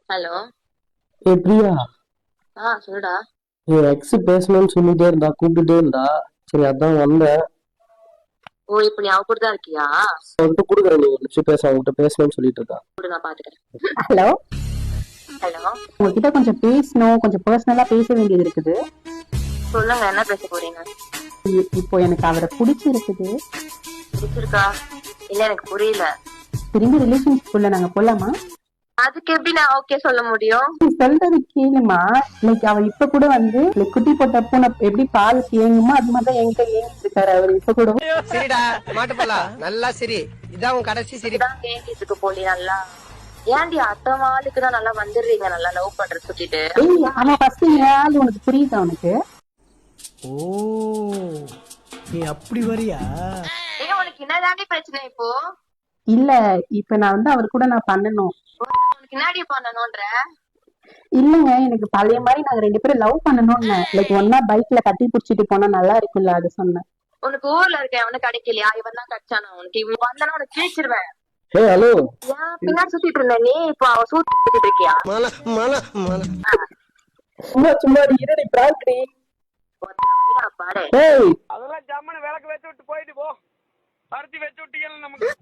Hello. Priya, சொல்லுடா. N X பேசணும்னு சொல்லிட்டே இருந்தா, கூப்பிட்டுட்டே இருந்தா. சரி, அதான் வந்தேன். ஓ, இப்ப நீ அவ கூட தான் இருக்கியா? அவன்கிட்ட கொடுக்குறேன், நீ ஒரு நிமிஷம் பேச, அவன்கிட்ட பேசணும்னு சொல்லிட்டு இருக்கா. கூட நான் பாத்துக்கிறேன். Hello, hello. உங்ககிட்ட கொஞ்சம் பேசணும், கொஞ்சம் பர்சனலா பேச வேண்டியது இருக்குது. சொல்லுங்க, என்ன பேச போறீங்க? இப்போ எனக்கு அவரை பிடிச்சிருக்குது. பிடிச்சிருக்கா? இல்ல, எனக்கு புரியல. திரும்பி ரிலேஷன்ஷிப்ல நாங்க போலாமா? அதுக்கு எப்படி நான் ஓகே சொல்ல முடியும்? நீ சொல்றது கேளுமா. லைக் அவ இப்ப கூட வந்து like குட்டி போட்ட பூனை எப்படி பால் ஏங்குமோ அது மாதிரிதான் என்கிட்ட ஏங்கிட்டு இருக்காரு அவர் இப்ப கூட. சரிடா, மாட்டுப்பலா நல்லா சரி. இதான் உன் கடைசி சரி. இதான் கேங்கிட்டு போலி நல்லா. ஏன்டி அத்தமாளுக்கு தான் நல்லா வந்துடுறீங்க, நல்லா லவ் பண்ற சுத்திட்டு. ஏய், அவன் ஃபர்ஸ்ட் ஏன் உனக்கு புரியுதா உனக்கு? ஓ, நீ அப்படி வரியா? ஏங்க, உனக்கு என்னதாண்டி பிரச்சனை இப்போ? இல்ல, இப்ப நான் வந்து அவர் கூட நான் பண்ணணும். உனக்கு என்னடி பண்ணணும்ன்ற? இல்லங்க, எனக்கு பழைய மாதிரி நாங்க ரெண்டு பேரும் லவ் பண்ணணும்னு லைக் ஒன்னா பைக்ல கட்டி புடிச்சிட்டு போனா நல்லா இருக்குல்ல, அது சொன்னேன். உனக்கு ஊர்ல இருக்க அவனு கிடைக்கலையா? இவன் தான் கிடைச்சானா உனக்கு? இவன் வந்தானா உனக்கு கிழிச்சிருவேன். ஹலோ. ஏன் பின்னாடி சுத்திட்டு இருந்த நீ? இப்போ அவன் சுத்திட்டு இருக்கியா? மல மல மல. சும்மா சும்மா இருடி, பிராங்க் டி. பாரு. ஏய், அதெல்லாம் ஜம்முன்னு விளக்கு வச்சு விட்டு போயிட்டு போ. பருத்தி வச்சு விட்டீங்கன்னு நமக்கு